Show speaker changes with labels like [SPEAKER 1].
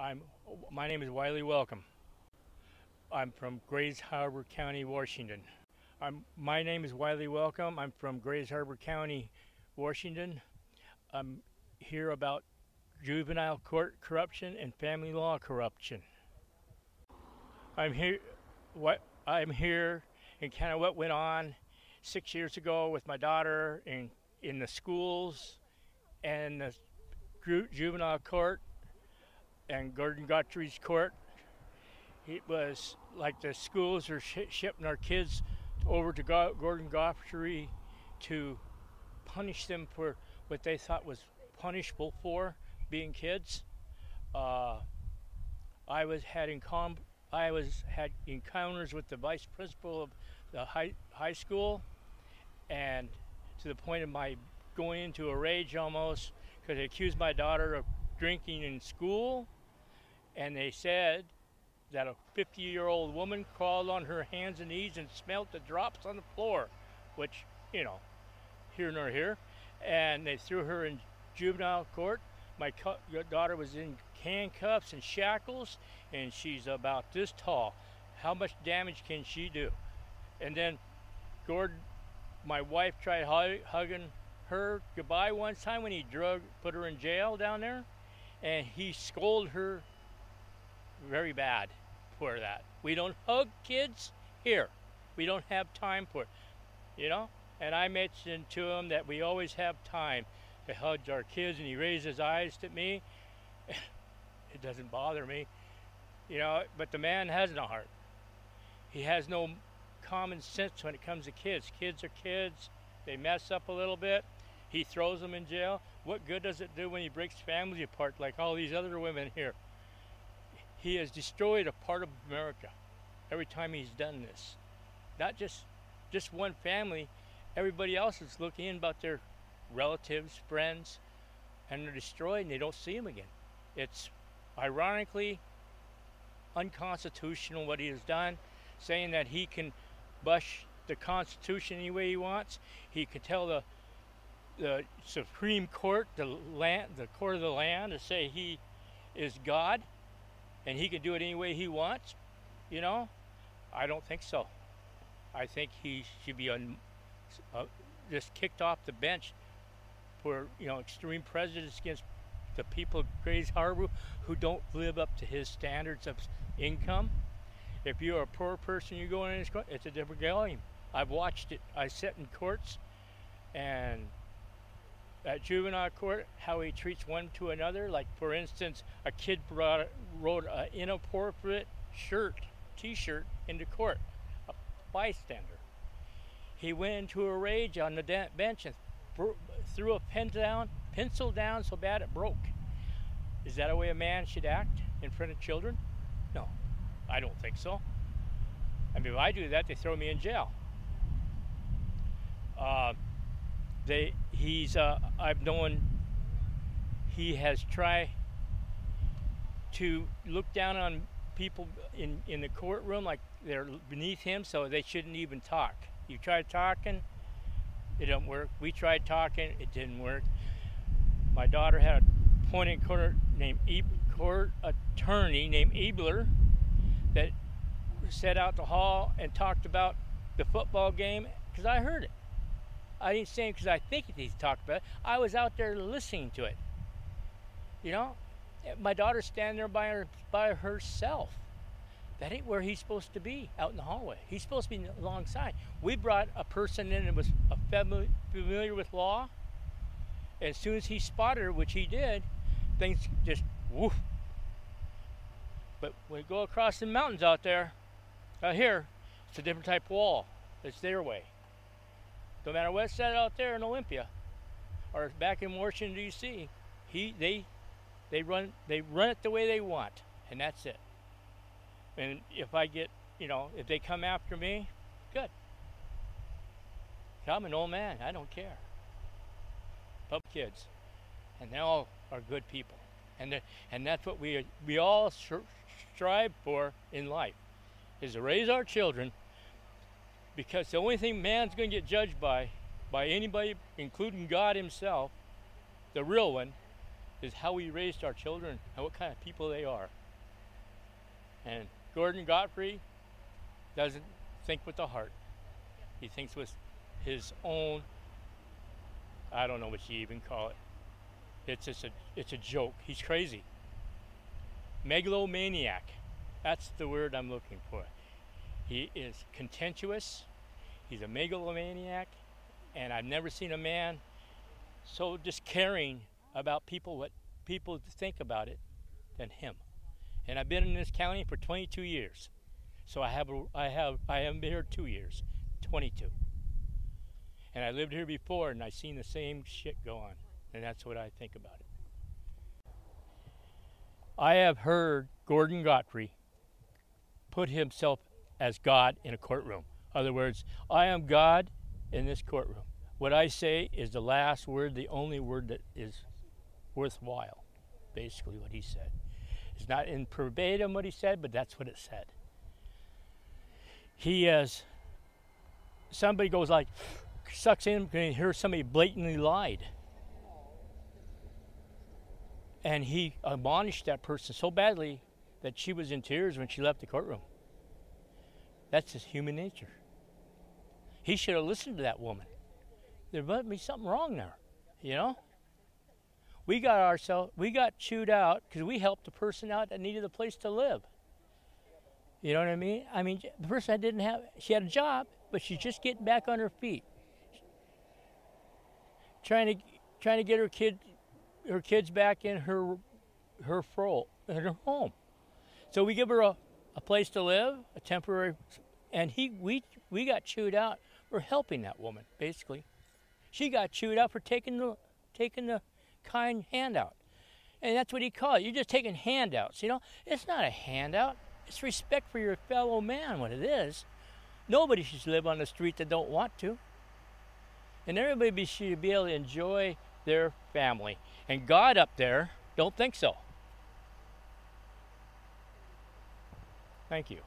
[SPEAKER 1] I'm. My name is Wiley Wellcome. I'm from Grays Harbor County, Washington. My name is Wiley Wellcome. I'm from Grays Harbor County, Washington. I'm here about juvenile court corruption and family law corruption. I'm here. I'm here, and kind of what went on 6 years ago with my daughter in the schools and the juvenile court and Gordon Guthrie's court. It was like the schools are shipping our kids over to Gordon Guthrie to punish them for what they thought was punishable for being kids. I had encounters with the vice principal of the high school, and to the point of my going into a rage almost, because they accused my daughter of drinking in school, and they said that a 50-year-old woman crawled on her hands and knees and smelt the drops on the floor, which, here nor here, and they threw her in juvenile court. My daughter was in handcuffs and shackles, and she's about this tall. How much damage can she do? And then Gordon, my wife, tried hugging her goodbye one time when he put her in jail down there, and he scolded her very bad for that. We don't hug kids here. We don't have time for it, And I mentioned to him that we always have time to hug our kids, and he raised his eyes to me. It doesn't bother me, but the man has no heart. He has no common sense when it comes to kids. Kids are kids. They mess up a little bit. He throws them in jail. What good does it do when he breaks families apart like all these other women here? He has destroyed a part of America every time he's done this. Not just one family. Everybody else is looking in about their relatives, friends, and they're destroyed and they don't see them again. It's ironically unconstitutional what he has done, saying that he can bush the Constitution any way he wants. He could tell the Supreme Court, the court of the land, to say he is God, and he can do it any way he wants. I don't think so. I think he should be just kicked off the bench for extreme prejudice against the people of Grays Harbor who don't live up to his standards of income. If you're a poor person, you go in his court, it's a different game. I've watched it. I sit in courts, and at juvenile court, how he treats one to another. Like, for instance, a kid wrote an inappropriate t-shirt into court, a bystander. He went into a rage on the bench and threw a pencil down so bad it broke. Is that a way a man should act in front of children? No, I don't think so. I mean, if I do that, they throw me in jail. I've known he has tried to look down on people in the courtroom like they're beneath him, so they shouldn't even talk. You try talking, it don't work. We tried talking, it didn't work. My daughter had a appointed court attorney named Ebler that sat out the hall and talked about the football game, because I heard it. I didn't say it because I think he talked about it. I was out there listening to it. My daughter's standing there by herself. That ain't where he's supposed to be, out in the hallway. He's supposed to be alongside. We brought a person in that was familiar with law. As soon as he spotted her, which he did, things just woof. But when we go across the mountains out here, it's a different type of wall. It's their way. No matter what's said out there in Olympia or back in Washington, D.C., they run it the way they want, and that's it. And if I get, if they come after me, good. I'm an old man. I don't care. But kids, and they all are good people, and that's what we all strive for in life, is to raise our children, because the only thing man's going to get judged by anybody, including God himself, the real one, is how we raised our children and what kind of people they are. And Gordon Godfrey doesn't think with the heart. He thinks with his own, I don't know what you even call it. It's a joke. He's crazy. Megalomaniac. That's the word I'm looking for. He is contentious. He's a megalomaniac. And I've never seen a man so just caring about people, what people think about it, than him. And I've been in this county for 22 years. So I haven't been here 2 years, 22. And I lived here before, and I've seen the same shit go on. And that's what I think about it. I have heard Gordon Godfrey put himself as God in a courtroom. In other words, I am God in this courtroom. What I say is the last word, the only word that is worthwhile, basically what he said. It's not in verbatim what he said, but that's what it said. He is, somebody goes like, sucks in and hears somebody blatantly lied. And he admonished that person so badly that she was in tears when she left the courtroom. That's just human nature. He should have listened to that woman. There must be something wrong there, you know? We got chewed out because we helped the person out that needed a place to live. You know what I mean? I mean, the person that she had a job, but she's just getting back on her feet. Trying to get her kids back in her home. So we give her a place to live, a temporary, and we got chewed out for helping that woman, basically. She got chewed out for taking the kind handout. And that's what he called it. You're just taking handouts, you know? It's not a handout. It's respect for your fellow man, what it is. Nobody should live on the street that don't want to. And everybody should be able to enjoy their family. And God up there don't think so. Thank you.